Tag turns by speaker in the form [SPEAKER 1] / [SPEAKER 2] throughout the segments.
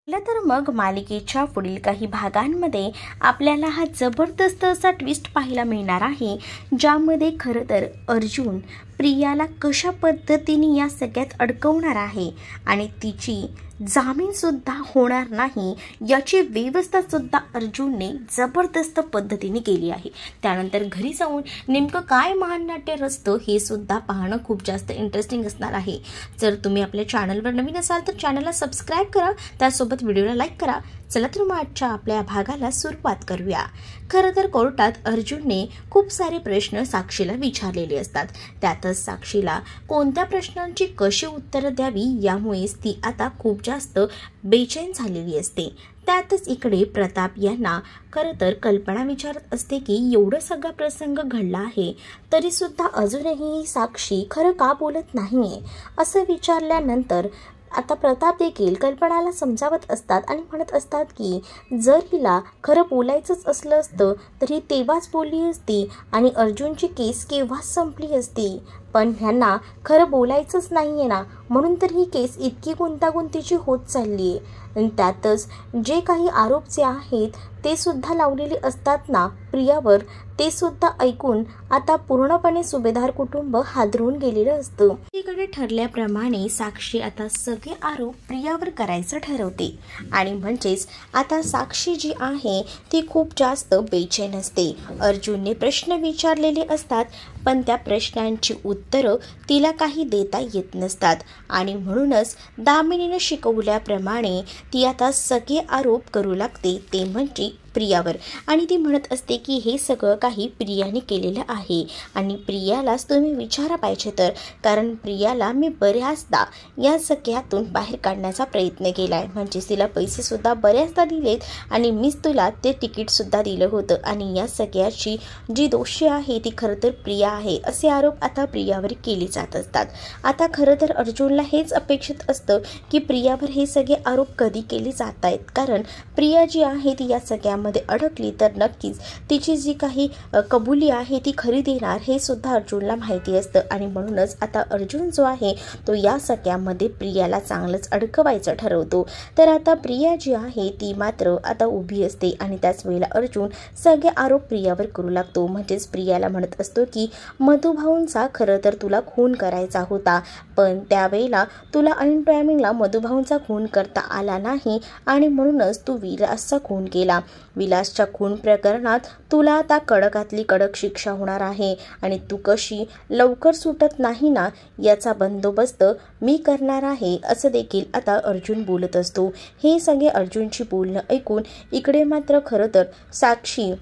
[SPEAKER 1] तर मग मालिकेच्या पुढील काही भागांमध्ये आपल्याला हा जबरदस्त असा ट्विस्ट पाहायला मिळणार आहे, ज्यामध्ये खरं तर अर्जुन प्रियाला कशा पद्धतीने या सगळ्यात अडकवणार आहे आणि तिची जामीनसुद्धा होणार नाही याची व्यवस्थासुद्धा अर्जुनने जबरदस्त पद्धतीने केली आहे। त्यानंतर घरी जाऊन नेमकं काय महानाट्य रचतं हे सुद्धा पाहणं खूप जास्त इंटरेस्टिंग असणार आहे। जर तुम्ही आपल्या चॅनलवर नवीन असाल तर चॅनलला सबस्क्राईब करा, त्यासोबत व्हिडिओला लाईक करा। चला तर मग आजच्या आपल्या भागाला सुरुवात करूया। खरं तर कोर्टात अर्जुनने खूप सारे प्रश्न साक्षीला विचारलेले असतात। त्यातच साक्षीला कोणत्या प्रश्नांची कशी उत्तरं द्यावी यामुळेच ती आता खूप जास्त बेचैन झालेली असते। त्यातच इकडे प्रताप यांना खरं तर कल्पना विचारत असते की एवढं सगळा प्रसंग घडला आहे तरी सुद्धा अजूनही साक्षी खरं का बोलत नाहीये असं विचारल्यानंतर आता प्रताप देखील कल्पनाला समजावत असतात आणि म्हणत असतात की जर हिला खरं बोलायचंच असलं असतं तरी तेव्हाच बोलली असती आणि अर्जुनची केस केव्हाच संपली असती, पण ह्यांना खरं बोलायचंच नाहीये ना, म्हणून तर ही केस इतकी गुंतागुंतीची होत चालली आहे। आणि त्यातच जे काही आरोप जे आहेत ते सुद्धा लावलेले असतात ना प्रियावर, ते सुद्धा ऐकून आता पूर्णपणे सुभेदार कुटुंब हादरून गेलेलं असतं। तिकडे ठरल्याप्रमाणे साक्षी आता सगळे आरोप प्रियावर करायचं ठरवते आणि म्हणजेच आता साक्षी जी आहे ती खूप जास्त बेचैन असते। अर्जुनने प्रश्न विचारलेले असतात पण त्या प्रश्नांची उत्तरं तिला काही देता येत नसतात आणि म्हणूनच दामिनीने शिकवल्याप्रमाणे ती आता सगळे आरोप करू लागते, ते म्हणजे प्रियावर। आणि ती म्हणत असते की हे सगळं काही प्रियाने केलेलं आहे आणि प्रियालाच तुम्ही विचारा पाहिजे तर, कारण प्रियाला मी बऱ्याचदा या सगळ्यातून बाहेर काढण्याचा प्रयत्न केला आहे, म्हणजे तिला पैसे सुद्धा बऱ्याचदा दिलेत आणि मीच तुला ते तिकीट सुद्धा दिलं होतं आणि या सगळ्याची जी दोषी आहे ती खरं तर प्रिया आहे, असे आरोप आता प्रियावर केले जात असतात। आता खरं तर अर्जुनला हेच अपेक्षित असतं की प्रियावर हे सगळे आरोप कधी केले जात आहेत, कारण प्रिया जी आहे ती या सगळ्यामध्ये अडकली तर नक्कीच तिची जी काही कबुली आहे ती खरी देणार हे सुद्धा अर्जुनला माहिती असतं आणि म्हणूनच आता अर्जुन जो आहे तो या सगळ्यामध्ये प्रियाला चांगलंच अडकवायचं ठरवतो। तर आता प्रिया जी आहे ती मात्र आता उभी असते आणि त्याच वेळेला अर्जुन सगळे आरोप प्रियावर करू लागतो, म्हणजेच प्रियाला म्हणत असतो की मधुभाऊंचा खरं तर तुला खून करायचा होता, पण त्यावेळेला तुला ऐन टायमिंगला मधुभाऊंचा खून करता आला नाही आणि म्हणूनच तू विलासचा खून केला। विलासच्या खून प्रकरणात तुला आता कडकातली कडक शिक्षा होणार आहे आणि तू कशी लवकर सुटत नाही ना याचा बंदोबस्त मी करणार आहे, असं देखील आता अर्जुन बोलत असतो। हे सगळे अर्जुनची बोलणं ऐकून इकडे मात्र खरं तर साक्षी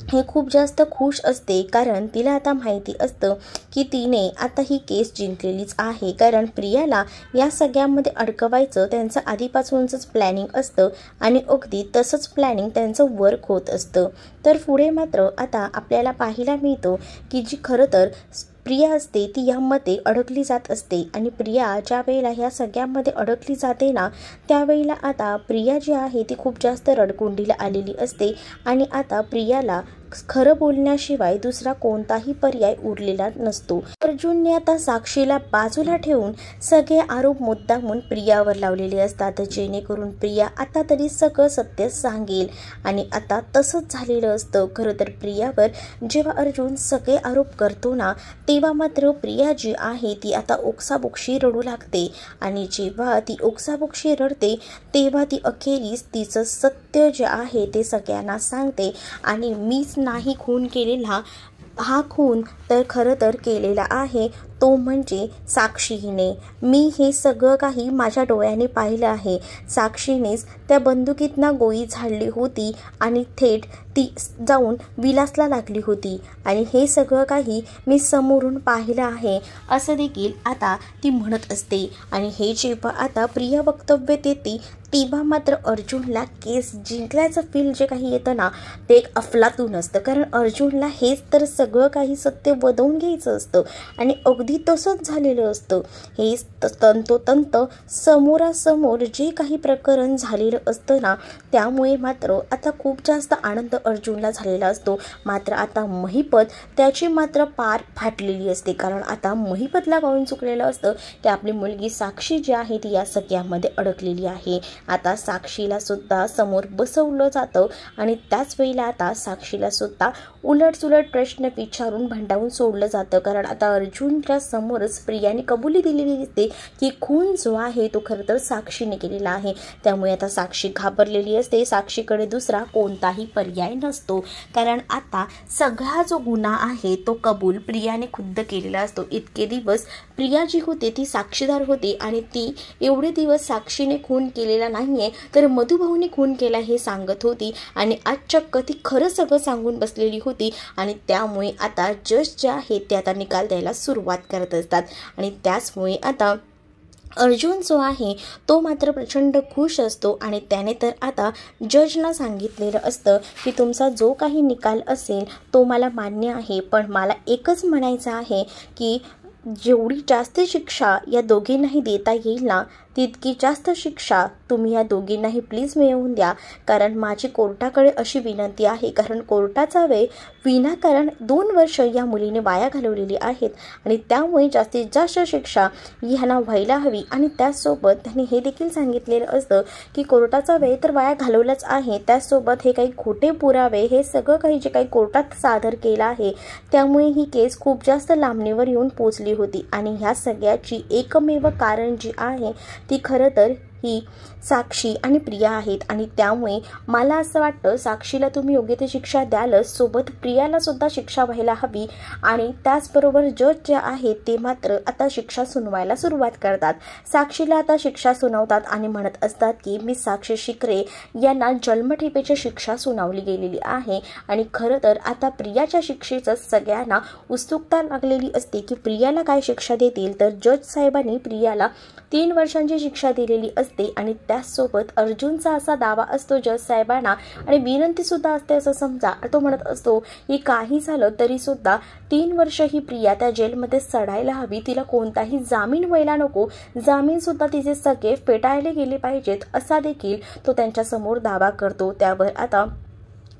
[SPEAKER 1] हे खूप जास्त खुश असते, कारण तिला आता माहिती असतं की तिने आता ही केस जिंकलेलीच आहे, कारण प्रियाला या सगळ्यामध्ये अडकवायचं त्यांचं आधीपासूनच प्लॅनिंग असतं आणि अगदी तसंच प्लॅनिंग त्यांचं वर्क होत असतं। तर पुढे मात्र आता आपल्याला पाहायला मिळतं की जी खरं तर प्रिया असते ती यामध्ये अडकली जात असते आणि प्रिया ज्या वेळेला ह्या सगळ्यामध्ये अडकली जाते ना त्यावेळेला आता प्रिया जी आहे ती खूप जास्त रडकुंडीला आलेली असते आणि आता प्रियाला खरं बोलण्याशिवाय दुसरा कोणताही पर्याय उरलेला नसतो। अर्जुनने आता साक्षीला बाजूला ठेवून सगळे आरोप मुद्दामून प्रियावर लावलेले असतात, जेणेकरून प्रिया आता तरी सगळं सत्य सांगेल आणि आता तसंच झालेलं असतं। खरं तर प्रियावर जेव्हा अर्जुन सगळे आरोप करतो ना तेव्हा मात्र प्रिया जी आहे ती आता ओक्साबोक्शी रडू लागते आणि जेव्हा ती ओक्साबोक्शी रडते तेव्हा ती अखेरीस तिचं सत्य जे आहे ते सगळ्यांना सांगते आणि मीच नाही खून केलेला, हा खून तर खरं तर केलेला आहे तो म्हणजे साक्षीने। मी हे सगळं काही माझ्या डोळ्याने पाहिलं आहे, साक्षीनेच त्या बंदुकीतनं गोळी झाडली होती आणि थेट ती जाऊन विलासला लागली होती आणि हे सगळं काही मी समोरून पाहिलं आहे, असं देखील आता ती म्हणत असते। आणि हे जेव्हा आता प्रिया वक्तव्य देते तेव्हा मात्र अर्जुनला केस जिंकल्याचं फील जे काही येतं ना ते एक अफलातून असतं, कारण अर्जुनला हेच तर सगळं काही सत्य वदवून घ्यायचं असतं आणि अगदी अगदी तसंच झालेलं असतं. हे तंतोतंत समोरासमोर जे काही प्रकरण झालेलं असतं ना, त्यामुळे मात्र आता खूप जास्त आनंद अर्जुनला झालेला असतो. मात्र आता महिपत त्याची मात्र पार फाटलेली असते, कारण आता महिपतला कळून चुकलेलं असतं की आपली मुलगी साक्षी जी आहे ती या सगळ्यामध्ये अडकलेली आहे. आता साक्षीला सुद्धा समोर बसवलं जातं आणि त्याच वेळेला आता साक्षीला सुद्धा उलटसुलट प्रश्न विचारून भंडावून सोडलं जातं, कारण आता अर्जुनच्या समोरच प्रियाने कबुली दिलेली दिसते की खून जो आहे तो खरं तर साक्षीने केलेला आहे. त्यामुळे आता साक्षी घाबरलेली असते. साक्षीकडे दुसरा कोणताही पर्याय नसतो, कारण आता सगळा जो गुन्हा आहे तो कबूल प्रियाने खुद्द केलेला असतो. इतके दिवस प्रिया जी होती ती साक्षीदार होती आणि ती एवढे दिवस साक्षीने खून केलेला नाहीये तर मधुभाऊने खून केला हे सांगत होती आणि आज चक्क ती खरं सगळं सांगून बसलेली होती. आणि त्यामुळे आता जज जे आहे ते आता निकाल द्यायला सुरुवात करत असतात आणि त्याचमुळे आता अर्जुन जो आहे तो मात्र प्रचंड खुश असतो आणि त्याने तर आता जजना सांगितलेलं असतं की तुमचा जो काही निकाल असेल तो मला मान्य आहे, पण मला एकच म्हणायचं आहे की जेवढी जास्त शिक्षा या दोघींनाही देता येईल ना तितकी जास्त शिक्षा तुम्ही या दोघींनाही प्लीज मिळवून द्या. कारण माझी कोर्टाकडे अशी विनंती आहे, कारण कोर्टाचा वेळ विनाकारण 2 वर्ष या मुलीने वाया घालवलेली आहेत आणि त्यामुळे जास्तीत जास्त शिक्षा ह्यांना व्हायला हवी. आणि त्याचसोबत त्यांनी हे देखील सांगितलेलं असतं की कोर्टाचा वेळ तर वाया घालवलाच आहे, त्याचसोबत हे काही खोटे पुरावे हे सगळं काही जे काही कोर्टात सादर केलं आहे त्यामुळे ही केस खूप जास्त लांबणीवर येऊन पोचली होती. आणि ह्या सगळ्याची एकमेव कारण जी आहे ती खरं तर ही साक्षी आणि प्रिया आहेत. आणि त्यामुळे मला असं वाटतं साक्षीला तुम्ही योग्य ती शिक्षा द्यालच, सोबत प्रियाला सुद्धा शिक्षा व्हायला हवी. आणि त्याचबरोबर जज जे आहेत ते मात्र आता शिक्षा सुनवायला सुरुवात करतात. साक्षीला आता शिक्षा सुनावतात आणि म्हणत असतात की मी साक्षी शिकरे यांना जन्मठेपेची शिक्षा सुनावली गेलेली आहे. आणि खरं तर आता प्रियाच्या शिक्षेचं सगळ्यांना उत्सुकता लागलेली असते की प्रियाला काय शिक्षा देतील. तर जज साहेबांनी प्रियाला 3 वर्षांची शिक्षा दिलेली असते आणि त्याचसोबत अर्जुनचा असा दावा असतो जज साहेबांना आणि विनंती सुद्धा असते असं समजा. तो म्हणत असतो की काही झालं तरी सुद्धा 3 वर्ष ही प्रिया त्या जेलमध्ये सडायला हवी, तिला कोणताही जामीन व्हायला नको, जामीन सुद्धा तिचे सगळे फेटाळले गेले पाहिजेत असा देखील तो त्यांच्यासमोर दावा करतो. त्यावर आता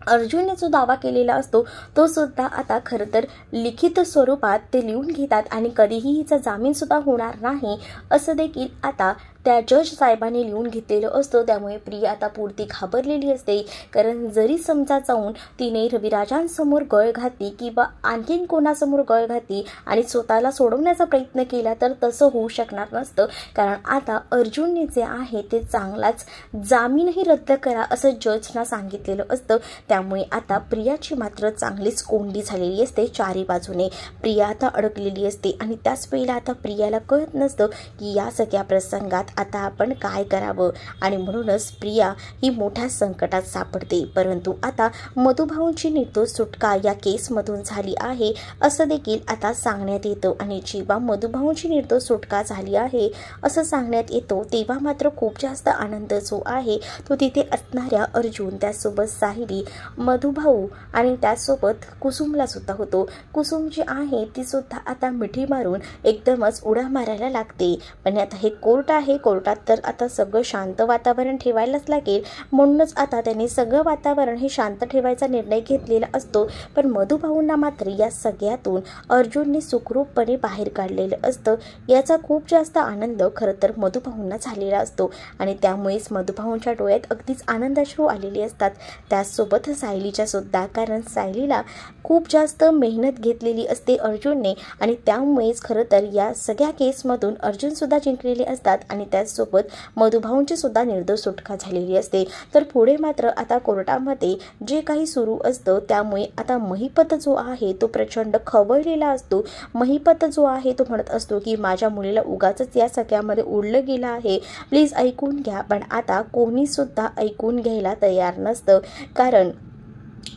[SPEAKER 1] अर्जुनने जो दावा केलेला असतो तो सुद्धा आता खरं तर लिखित स्वरूपात ते लिहून घेतात आणि कधीही हिचा जामीन सुद्धा होणार नाही असं देखील आता त्या जज साहेबांनी लिहून घेतलेलं असतं. त्यामुळे प्रिया आता पुरती घाबरलेली असते, कारण जरी समजा जाऊन तिने रविराजांसमोर गळ घातली किंवा आणखीन कोणासमोर गळ घातली आणि स्वतःला सोडवण्याचा प्रयत्न केला तर तसं होऊ शकणार नसतं, कारण आता अर्जुनने जे आहे ते चांगलाच जामीनही रद्द करा असं जजना सांगितलेलं असतं. त्यामुळे आता प्रियाची मात्र चांगलीच कोंडी झालेली असते. चारी बाजूने प्रिया आता अडकलेली असते आणि त्याच वेळेला आता प्रियाला कळत नसतं की या सगळ्या प्रसंगात आता आपण काय करावं आणि म्हणूनच प्रिया ही मोठ्या संकटात सापडते. परंतु आता मधुभाऊंची निर्दोष सुटका या केसमधून झाली आहे असं देखील आता सांगण्यात येतं आणि जेव्हा मधुभाऊंची निर्दोष सुटका झाली आहे असं सांगण्यात येतो तेव्हा मात्र खूप जास्त आनंद जो आहे तो तिथे असणाऱ्या अर्जुन, त्याचसोबत साहिली, मधुभाऊ आणि त्याचसोबत कुसुमला सुद्धा होतो. कुसुम जी आहे ती सुद्धा आता मिठी मारून एकदमच उड्या मारायला लागते. पण आता हे कोर्ट आहे, कोर्टात तर आता सगळं शांत वातावरण ठेवायलाच लागेल, म्हणूनच आता त्यांनी सगळं वातावरण हे शांत ठेवायचा निर्णय घेतलेला असतो. पण मधुभाऊंना मात्र या सगळ्यातून अर्जुनने सुखरूपपणे बाहेर काढलेलं असतं. याचा खूप जास्त आनंद खरं तर मधुभाऊंना झालेला असतो आणि त्यामुळेच मधुभाऊंच्या डोळ्यात अगदीच आनंदाश्रू आलेले असतात. त्याचसोबत सायलीच्या सुद्धा, कारण सायलीला खूप जास्त मेहनत घेतलेली असते अर्जुनने आणि त्यामुळेच खरं तर या सगळ्या केसमधून अर्जुनसुद्धा जिंकलेले असतात आणि त्याचसोबत मधुभाऊंची सुद्धा निर्दोष सुटका झालेली असते. तर पुढे मात्र आता कोर्टामध्ये जे काही सुरू असतं त्यामुळे आता महिपत जो आहे तो प्रचंड खवळलेला असतो. महिपत जो आहे तो म्हणत असतो की माझ्या मुलीला उगाचच या सगळ्यामध्ये उडलं गेलं आहे, प्लीज ऐकून घ्या. पण आता कोणी सुद्धा ऐकून घ्यायला तयार नसतं, कारण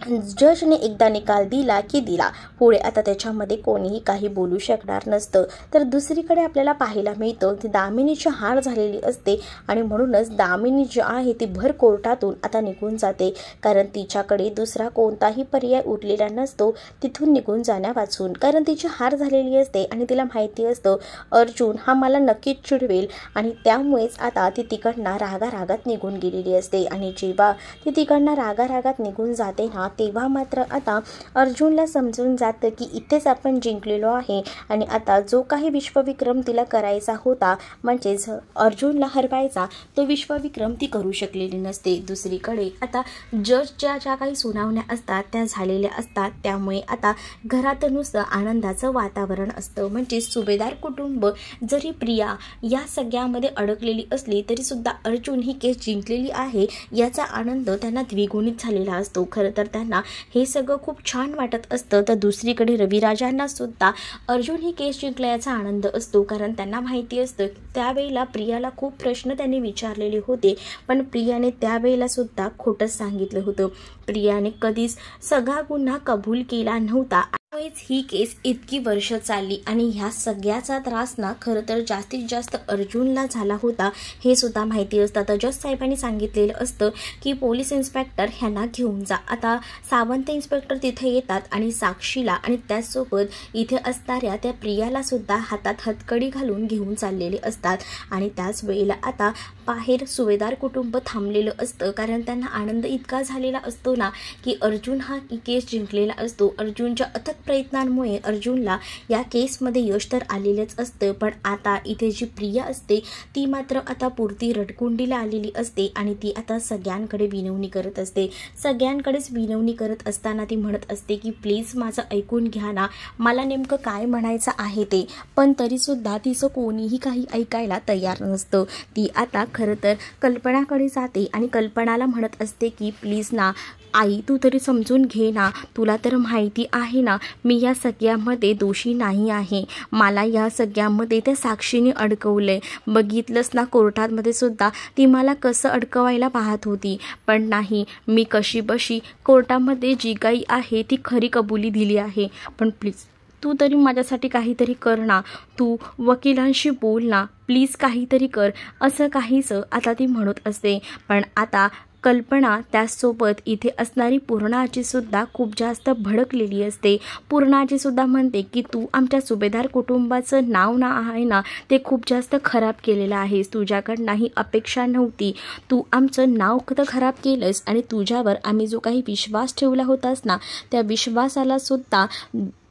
[SPEAKER 1] जजने एकदा निकाल दिला की दिला, पुढे आता त्याच्यामध्ये कोणीही काही बोलू शकणार नसतं. तर दुसरीकडे आपल्याला पाहायला मिळतं की दामिनीची हार झालेली असते आणि म्हणूनच दामिनी जी आहे ती भर कोर्टातून आता निघून जाते, कारण तिच्याकडे दुसरा कोणताही पर्याय उरलेला नसतो तिथून निघून जाण्यावाचून. कारण तिची हार झालेली असते आणि तिला माहिती असतं अर्जुन हा मला नक्कीच चिडवेल आणि त्यामुळेच आता ती तिकडनं रागारागात निघून गेलेली असते. आणि जेव्हा ती तिकडनं रागारागात निघून जाते ना, तेव्हा मात्र आता अर्जुनला समजून जातं की इथेच आपण जिंकलेलो आहे आणि आता जो काही विश्वविक्रम तिला करायचा होता, म्हणजेच अर्जुनला हरवायचा, तो विश्वविक्रम ती करू शकलेली नसते. दुसरीकडे आता जजच्या ज्या काही सुनावण्या असतात त्या झालेल्या असतात, त्यामुळे आता घरात नुसतं आनंदाचं वातावरण असतं. म्हणजे सुभेदार कुटुंब जरी प्रिया या सगळ्यामध्ये अडकलेली असली तरी सुद्धा अर्जुन ही केस जिंकलेली आहे याचा आनंद त्यांना द्विगुणित झालेला असतो. खरं तर त्यांना हे सगळं खूप छान वाटत असतं. तर दुसरीकडे रविराजांना सुद्धा अर्जुन ही केस जिंकल्याचा आनंद असतो, कारण त्यांना माहिती असतं त्यावेळेला प्रियाला खूप प्रश्न त्यांनी विचारलेले होते, पण प्रियाने त्यावेळेला सुद्धा खोटंच सांगितलं होतं. प्रियाने कधीच सगळा गुन्हा कबूल केला नव्हता. त्यामुळेच ही केस इतकी वर्ष चालली आणि ह्या सगळ्याचा त्रास ना खरं तर जास्तीत जास्त अर्जुनला झाला होता हे सुद्धा माहिती असतं. तर जज साहेबांनी सांगितलेलं असतं की पोलीस इन्स्पेक्टर ह्यांना घेऊन जा. आता सावंत इन्स्पेक्टर तिथे येतात आणि साक्षीला आणि त्याचसोबत इथे असणाऱ्या त्या प्रियाला सुद्धा हातात हतकडी घालून घेऊन चाललेले असतात. आणि त्याच वेळेला आता बाहेर सुभेदार कुटुंब थांबलेलं असतं, कारण त्यांना आनंद इतका झालेला असतो ना की अर्जुन हा केस जिंकलेला असतो. अर्जुनच्या अथक प्रयत्नांमुळे अर्जुनला या केसमध्ये यश तर आलेलंच असतं, पण आता इथे जी प्रिया असते ती मात्र आता पुरती रडकुंडीला आलेली असते आणि ती आता सगळ्यांकडे विनवणी करत असते. सगळ्यांकडेच विनवणी करत असताना ती म्हणत असते की प्लीज माझं ऐकून घ्या ना, मला नेमकं काय म्हणायचं आहे ते. पण तरीसुद्धा तिचं कोणीही काही ऐकायला तयार नसतं. ती आता खरं तर कल्पनाकडे जाते आणि कल्पनाला म्हणत असते की प्लीज ना आई, तू तरी समजून घे ना, तुला तर माहिती आहे ना मी या सगळ्यामध्ये दोषी नाही आहे. मला या सगळ्यामध्ये त्या साक्षीने अडकवलंय. बघितलंस ना कोर्टामध्ये सुद्धा ती मला कसं अडकवायला पाहत होती, पण नाही, मी कशी बशी कोर्टामध्ये जी काही आहे ती खरी कबुली दिली आहे. पण प्लीज तू तरी माझ्यासाठी काहीतरी कर ना, तू वकिलांशी बोल ना, प्लीज काहीतरी कर, असं काहीचं आता ती म्हणत असते. पण आता कल्पना त्याचसोबत इथे असणारी पूर्णाची सुद्धा खूप जास्त भडकलेली असते. पूर्णाची सुद्धा म्हणते की तू आमच्या सुभेदार कुटुंबाचं नाव ना आहे ना ते खूप जास्त खराब केलेलं आहेस. तुझ्याकडं नाही अपेक्षा नव्हती, तू आमचं नाव तर खराब केलंस आणि तुझ्यावर आम्ही जो काही विश्वास ठेवला होतास ना त्या विश्वासाला सुद्धा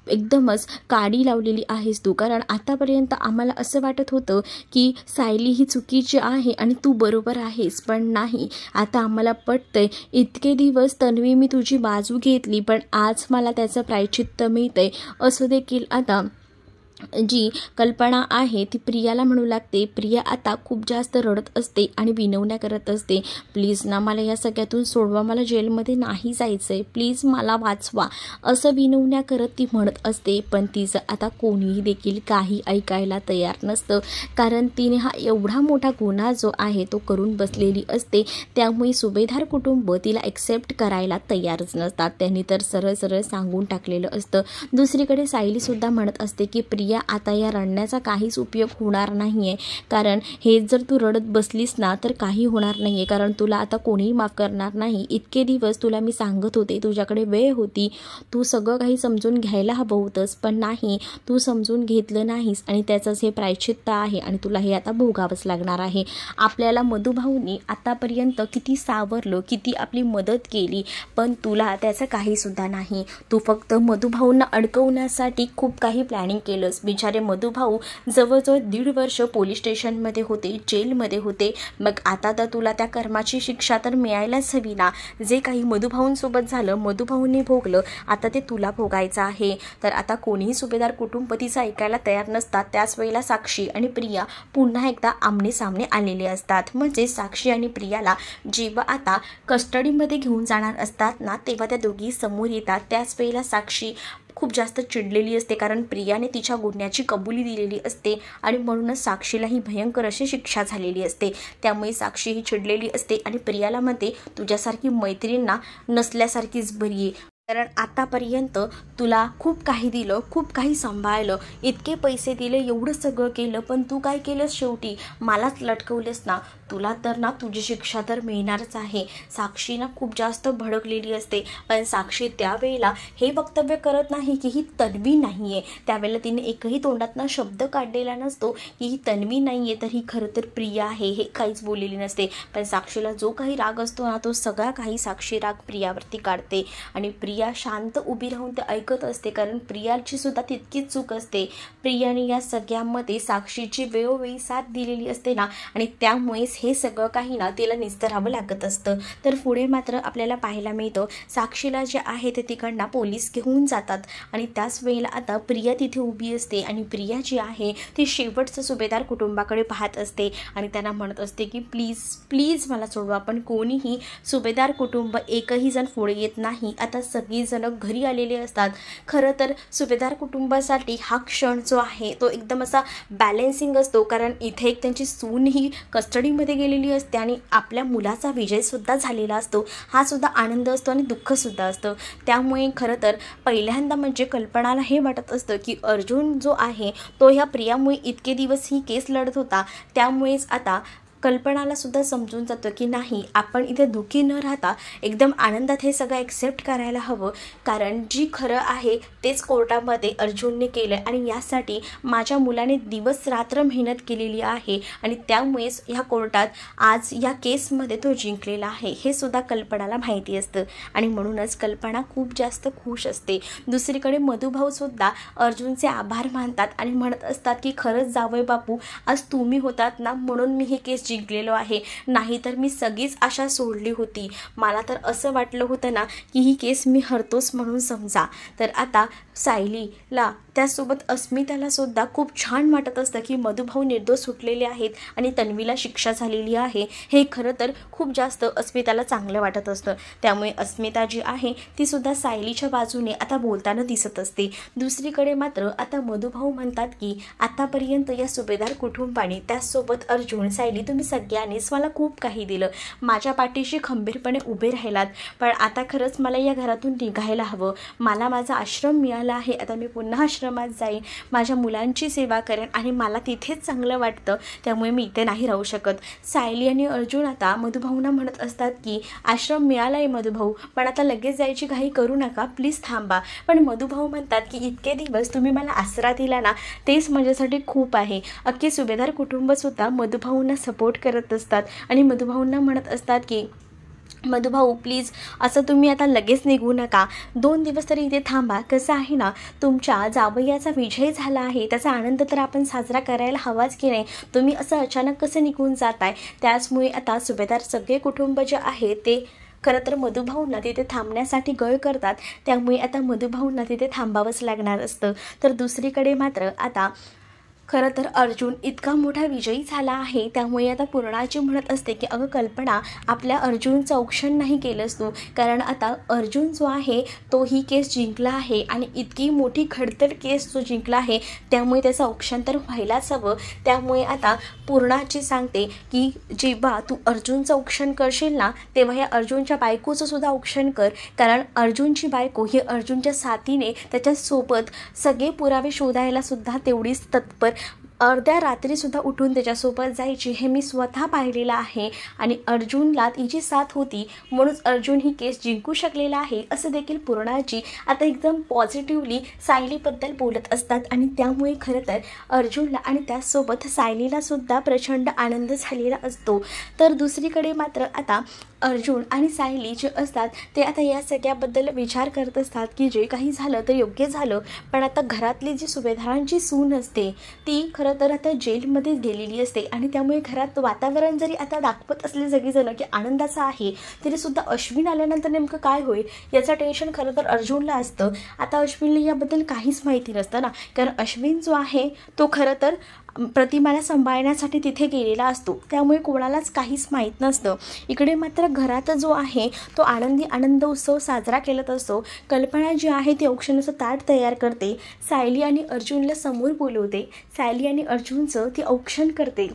[SPEAKER 1] एकदमच काडी लावलेली आहेस तू. कारण आतापर्यंत आम्हाला असं वाटत होतं की सायली ही चुकीची आहे आणि तू बरोबर आहेस, पण नाही, आता आम्हाला पटतंय. इतके दिवस तन्वी मी तुझी बाजू घेतली, पण आज मला त्याचं प्रायश्चित्त मिळतंय. असं देखील आता जी कल्पना आहे ती प्रियाला म्हणू लागते. प्रिया आता खूप जास्त रडत असते आणि विनवण्या करत असते, प्लीज ना मला या सगळ्यातून सोडवा, मला जेलमध्ये नाही जायचंय, प्लीज मला वाचवा, असं विनवण्या करत ती म्हणत असते. पण तिचं आता कोणीही देखील काही ऐकायला तयार नसतं, कारण तिने हा एवढा मोठा गुन्हा जो आहे तो करून बसलेली असते. त्यामुळे सुभेदार कुटुंब तिला एक्सेप्ट करायला तयारच नसतात. त्यांनी तर सरळ सरळ सांगून टाकलेलं असतं. दुसरीकडे सायलीसुद्धा म्हणत असते की प्रिया आता या रडण्याचा काहीच उपयोग होणार नाही आहे, कारण हे जर तू रडत बसलीस ना तर काही होणार नाही आहे, कारण तुला आता कोणीही माफ करणार नाही. इतके दिवस तुला मी सांगत होते, तुझ्याकडे वेळ होती, तू सगळं काही समजून घ्यायला हवं होतंस, पण नाही, तू समजून घेतलं नाहीस आणि त्याचंच हे प्रायश्चित्त आहे आणि तुला हे आता भोगावंच लागणार आहे. आपल्याला मधुभाऊंनी आतापर्यंत किती सावरलं, किती आपली मदत केली, पण तुला त्याचं काहीसुद्धा नाही. तू फक्त मधुभाऊंना अडकवण्यासाठी खूप काही प्लॅनिंग केलंस. बिचारे मधुभाऊ जवळजवळ 1.5 वर्ष पोलीस स्टेशनमध्ये होते, जेलमध्ये होते. मग आता तर तुला त्या कर्माची शिक्षा तर मिळायलाच हवी ना. जे काही मधुभाऊंसोबत झालं, मधुभाऊंनी भोगलं, आता ते तुला भोगायचं आहे. तर आता कोणीही सुभेदार कुटुंब तिचं ऐकायला तयार नसतात. त्याच वेळेला साक्षी आणि प्रिया पुन्हा एकदा आमने सामने आलेले असतात. म्हणजे साक्षी आणि प्रियाला जेव्हा आता कस्टडीमध्ये घेऊन जाणार असतात ना तेव्हा त्या दोघी समोर येतात. त्याच वेळेला साक्षी खूप जास्त चिडलेली असते, कारण प्रियाने तिच्या गुन्ह्याची कबुली दिलेली असते आणि म्हणूनच साक्षीलाही भयंकर अशी शिक्षा झालेली असते. त्यामुळे साक्षी ही चिडलेली असते आणि प्रियाला म्हणते, तुझ्यासारखी मैत्रीण नसल्यासारखीच बरी आहे, कारण आतापर्यंत तुला खूप काही दिलं, खूप काही सांभाळलं, इतके पैसे दिले, एवढं सगळं केलं, पण तू काय केलंस, शेवटी मलाच लटकवलेस ना. तुला तर तुझी शिक्षा तर मिळणारच आहे. साक्षी खूप जास्त भडकलेली असते, पण साक्षी त्यावेळेला हे वक्तव्य करत नाही की ही तन्वी नाही आहे. त्यावेळेला तिने एकही तोंडातनं शब्द काढलेला नसतो की ही तन्वी नाही आहे, तर ही खरं तर प्रिया आहे, हे काहीच बोललेली नसते. पण साक्षीला जो काही राग असतो तो सगळा काही साक्षी राग प्रियावरती काढते आणि प्रिया शांत उभी राहून ते ऐकत असते, कारण प्रियाची सुद्धा तितकीच चूक असते. प्रियाने या सगळ्यामध्ये साक्षीची वेळोवेळी साथ दिलेली असते ना, आणि त्यामुळेच हे सगळं काही तिला निस्तरावं लागत असतं. तर पुढे मात्र आपल्याला पाहायला मिळतं, साक्षीला जे आहे ते तिकडनं पोलीस घेऊन जातात आणि त्याच वेळेला आता प्रिया तिथे उभी असते आणि प्रिया जी आहे ती शेवटचं सुभेदार कुटुंबाकडे पाहत असते आणि त्यांना म्हणत असते की प्लीज प्लीज मला सोडवा. पण कोणीही सुभेदार कुटुंब एकही जण पुढे येत नाही. आता सगळीजण घरी आलेले असतात. खरं तर सुभेदार कुटुंबासाठी हा क्षण जो आहे तो एकदम असा बॅलेन्सिंग असतो, कारण इथे एक त्यांची सून ही कस्टडीमध्ये गेलेली असते आणि आपल्या मुलाचा विजयसुद्धा झालेला असतो. हा सुद्धा आनंद असतो आणि दुःखसुद्धा असतं. त्यामुळे खरं तर पहिल्यांदा म्हणजे कल्पनाला हे वाटत असतं की अर्जुन जो आहे तो ह्या प्रियामुळे इतके दिवस ही केस लढत होता, त्यामुळेच आता कल्पनाला सुद्धा समजून जातं की नाही, आपण इथे दुःखी न राहता एकदम आनंदात हे सगळं एक्सेप्ट करायला हवं, कारण जी खरं आहे तेच कोर्टामध्ये अर्जुनने केलं आणि यासाठी माझ्या मुलाने दिवस रात्र मेहनत केलेली आहे आणि त्यामुळेच ह्या कोर्टात आज या केसमध्ये तो जिंकलेला आहे, हे सुद्धा कल्पनाला माहिती असतं आणि म्हणूनच कल्पना खूप जास्त खुश असते. दुसरीकडे मधुभाऊसुद्धा अर्जुनचे आभार मानतात आणि म्हणत असतात की खरंच जावई बापू, आज तुम्ही होतात ना म्हणून मी ही केस जिंकलेलो आहे, नाहीतर मी सगळीच आशा सोडली होती. मला तर असं वाटलं होतं ना की ही केस मी हरतोच म्हणून समजा. तर आता सायलीला त्यासोबत अस्मिताला सुद्धा खूप छान वाटत असतं की मधुभाऊ निर्दोष सुटलेले आहेत आणि तन्वीला शिक्षा झालेली आहे, हे खरं तर खूप जास्त अस्मिताला चांगलं वाटत असतं. त्यामुळे अस्मिता जी आहे ती सुद्धा सायलीच्या बाजूने आता बोलताना दिसत असते. दुसरीकडे मात्र आता मधुभाऊ म्हणतात की आतापर्यंत या सुभेदार कुटुंबाने त्यासोबत अर्जुन, सायली, तुम्ही सगळ्यांनीच मला खूप काही दिलं, माझ्या पाठीशी खंबीरपणे उभे राहिलात, पण आता खरंच मला या घरातून निघायला हवं. मला माझा आश्रम मिळाला आहे, आता मी पुन्हा आश्रमात जाईन, माझ्या मुलांची सेवा करेन आणि मला तिथेच चांगलं वाटतं, त्यामुळे मी इथे नाही राहू शकत. सायली आणि अर्जुन आता मधुभाऊंना म्हणत असतात की आश्रम मिळाला आहे मधुभाऊ, पण आता लगेच जायची घाई करू नका, प्लीज थांबा. पण मधुभाऊ म्हणतात की इतके दिवस तुम्ही मला आसरा दिला ना, तेच माझ्यासाठी खूप आहे. अख्खे सुभेदार कुटुंबसुद्धा मधुभाऊंना सपोर्ट करत असतात आणि मधुभाऊंना म्हणत असतात की मधुभाऊ प्लीज असं तुम्ही आता लगेच निघू नका, 2 दिवस तरी इथे थांबा. कसं आहे ना, तुमच्या जावयाचा विजय झाला आहे, त्याचा आनंद तर आपण साजरा करायला हवाच की नाही, तुम्ही असं अचानक कसं निघून जाताय. त्याचमुळे आता सुभेदार सगळे कुटुंब जे आहे ते खरं तर मधुभाऊंना तिथे थांबण्यासाठी गळ करतात, त्यामुळे आता मधुभाऊंना तिथे थांबावंच लागणार असतं. तर दुसरीकडे मात्र आता खरं तर अर्जुन इतका मोठा विजयी झाला आहे, त्यामुळे आता पूर्णाची म्हणत असते की अगं कल्पना, आपल्या अर्जुनचं औक्षण नाही केलंस तू, कारण आता अर्जुन जो आहे तो ही केस जिंकला आहे आणि इतकी मोठी खडतर केस जो जिंकला आहे, त्यामुळे त्याचं औक्षण तर व्हायलाच हवं. त्यामुळे आता पूर्णाची सांगते की जेव्हा तू अर्जुनचं औक्षण करशील ना, तेव्हा या अर्जुनच्या बायकोचं सुद्धा औक्षण कर, कारण अर्जुनची बायको ही अर्जुनच्या साथीने त्याच्यासोबत सगळे पुरावे शोधायला सुद्धा तेवढीच तत्पर, अर्ध्या रात्रीसुद्धा उठून त्याच्यासोबत जायची, हे मी स्वतः पाहिलेलं आहे आणि अर्जुनला तिची साथ होती म्हणून अर्जुन ही केस जिंकू शकलेला आहे, असं देखील पूर्णाची आता एकदम पॉझिटिव्हली सायलीबद्दल बोलत असतात आणि त्यामुळे खरं तर अर्जुनला आणि त्याचसोबत सायलीलासुद्धा प्रचंड आनंद झालेला असतो. तर दुसरीकडे मात्र आता अर्जुन आणि सायली जे असतात ते आता या सगळ्याबद्दल विचार करत असतात की जे काही झालं तर योग्य झालं, पण आता घरातली जी सुभेदारांची सून असते ती खरं तर आता जेलमध्ये गेलेली असते आणि त्यामुळे घरात वातावरण जरी आता दाखवत असले सगळीजणं की आनंदाचं आहे, तरीसुद्धा अश्विन आल्यानंतर नेमकं काय होईल याचं टेन्शन खरं तर अर्जुनला असतं. आता अश्विनला याबद्दल काहीच माहिती नसतं ना, कारण अश्विन जो आहे तो खरं तर प्रतिमाला सांभाळण्यासाठी तिथे गेलेला असतो, त्यामुळे कोणालाच काहीच माहीत नसतं. इकडे मात्र घरात जो आहे तो आनंद उत्सव साजरा केला असतो. कल्पना जी आहे ती औक्षणाचं ताट तयार करते, सायली आणि अर्जुनला समोर बोलवते, सायली आणि अर्जुनचं ती औक्षण करते.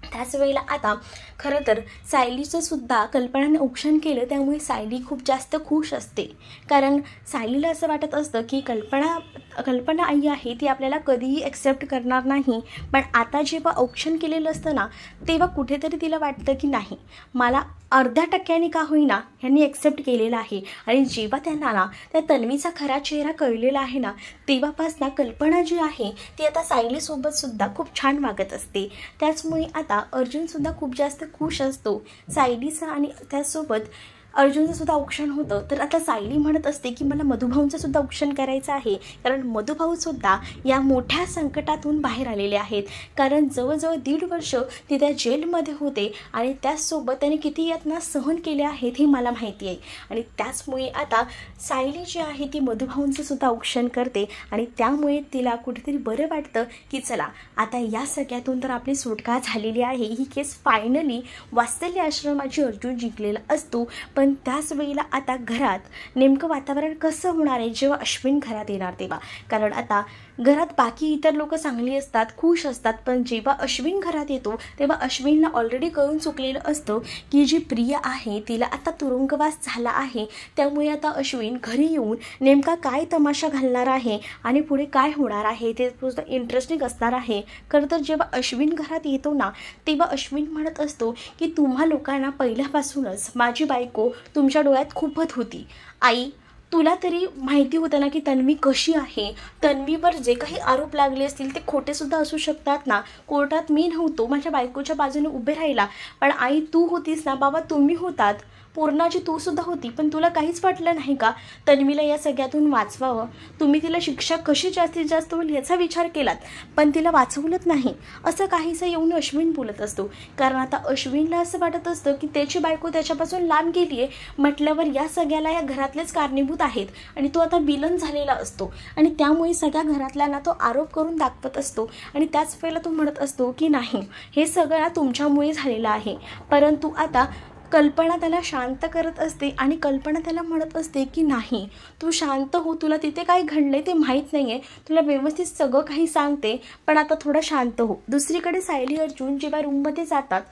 [SPEAKER 1] त्याच वेळेला आता खरं तर सायलीचं सुद्धा कल्पनाने औक्षण केलं, त्यामुळे सायली खूप जास्त खुश असते. कारण सायलीला असं वाटत असतं की कल्पना आई आहे ती आपल्याला कधीही ॲक्सेप्ट करणार नाही, पण आता जेव्हा औक्षण केलेलं असतं ना, तेव्हा कुठेतरी तिला वाटतं की नाही, मला अर्ध्या टक्क्याने का होईना ह्यांनी ॲक्सेप्ट केलेलं आहे. आणि जेव्हा त्यांना ना त्या तन्वीचा खरा चेहरा कळलेला आहे ना, तेव्हापासून कल्पना जी आहे ती आता सायलीसोबत सुद्धा खूप छान वागत असते. त्याचमुळे आता अर्जुनसुद्धा खूप जास्त खुश असतो. सायलीचा आणि त्यासोबत अर्जुनचं सुद्धा औक्षण होतं. तर आता सायली म्हणत असते की मला मधुभाऊंचं सुद्धा औक्षण करायचं आहे, कारण मधुभाऊसुद्धा या मोठ्या संकटातून बाहेर आलेले आहेत. कारण जवळजवळ 1.5 वर्ष ते त्या जेलमध्ये होते आणि त्याचसोबत त्याने किती यातना सहन केले आहेत हे मला माहिती आहे. आणि त्याचमुळे आता सायली जी आहे ती मधुभाऊंचं सुद्धा औक्षण करते आणि त्यामुळे तिला कुठेतरी बरं वाटतं की चला आता या सगळ्यातून तर आपली सुटका झालेली आहे. ही केस फायनली वात्सल्य आश्रमाची अर्जुन जिंकलेला असतो. पण त्याच वेळेला आता घरात नेमकं वातावरण कसं होणार आहे जेव्हा अश्विन घरात येणार तेव्हा. कारण आता घरात बाकी इतर लोक चांगली असतात, खुश असतात, पण जेव्हा अश्विन घरात येतो तेव्हा अश्विनला ऑलरेडी कळून चुकलेलं असतं की जी प्रिया आहे तिला आता तुरुंगवास झाला आहे. त्यामुळे आता अश्विन घरी येऊन नेमका काय तमाशा घालणार आहे आणि पुढे काय होणार आहे ते इंटरेस्टिंग असणार आहे. खरं तर जेव्हा अश्विन घरात येतो ना, तेव्हा अश्विन म्हणत असतो की तुम्हा लोकांना पहिल्यापासूनच माझी बायको तुमच्या डोळ्यात खूपच होती. आई, तुला तरी माहिती होतं ना की तन्वी कशी आहे. तन्वीवर जे काही आरोप लागले असतील ते खोटेसुद्धा असू शकतात ना. कोर्टात मी नव्हतो, माझ्या बायकोच्या बाजूने उभे राहिला, पण आई तू होतीस ना. बाबा तुम्ही होतात, पूर्णाची तू सुद्धा होती, पण तुला काहीच वाटलं नाही का तन्वीला या सगळ्यातून वाचवावं. तुम्ही तिला शिक्षा कशी जास्तीत जास्त होईल याचा विचार केलात, पण तिला वाचवलंच नाही. असं काहीसं येऊन अश्विन बोलत असतो. कारण आता अश्विनला असं वाटत असतं की त्याची बायको त्याच्यापासून लांब गेली आहे म्हटल्यावर या सगळ्याला या घरातलेच कारणीभूत आहेत आणि तो आता विलन झालेला असतो. आणि त्यामुळे सगळ्या घरातल्यांना तो आरोप करून दाखवत असतो. आणि त्याच वेळेला तो म्हणत असतो की नाही, हे सगळं तुमच्यामुळे झालेलं आहे. परंतु आता कल्पना त्याला शांत करत असते आणि कल्पना त्याला म्हणत असते की नाही, तू शांत हो, तुला तिथे काय घडले ते माहीत नाही आहे, तुला व्यवस्थित सगळं काही सांगते, पण आता थोडं शांत हो. दुसरीकडे सायली अर्जुन जेव्हा रूममध्ये जातात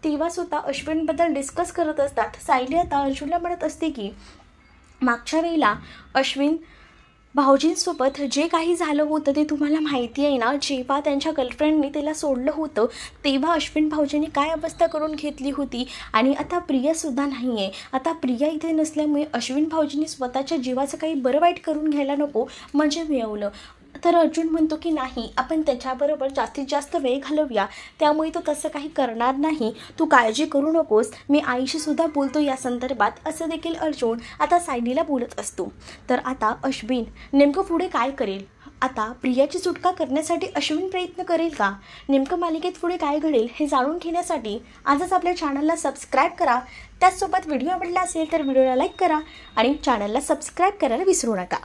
[SPEAKER 1] तेव्हा सुद्धा अश्विनबद्दल डिस्कस करत असतात. सायली आता अर्जुनला म्हणत असते की मागच्या वेळेला अश्विन भाऊजींसोबत जे काही झालं होतं ते तुम्हाला माहिती आहे ना. जेव्हा त्यांच्या गर्लफ्रेंडने त्याला सोडलं होतं तेव्हा अश्विन भाऊजींनी काय अवस्था करून घेतली होती. आणि आता प्रियासुद्धा नाही आहे. आता प्रिया इथे नसल्यामुळे अश्विन भाऊजींनी स्वतःच्या जीवाचं काही बरं वाईट करून घ्यायला नको म्हणजे मिळवलं. तर अर्जुन म्हणतो की नाही, आपण त्याच्याबरोबर जास्तीत जास्त वेळ घालवूया, त्यामुळे तो तसं काही करणार नाही, तू काळजी करू नकोस, मी आईशी सुद्धा बोलतो या संदर्भात, असं देखील अर्जुन आता सायलीला बोलत असतो. तर आता अश्विन नेमकं पुढे काय करेल. आता प्रियाची सुटका करण्यासाठी अश्विन प्रयत्न करेल का, नेमकं मालिकेत पुढे काय घडेल हे जाणून घेण्यासाठी आजच आपल्या चॅनलला सबस्क्राईब करा. त्याचसोबत व्हिडिओ आवडला असेल तर व्हिडिओला लाईक करा आणि चॅनलला सबस्क्राईब करायला विसरू नका.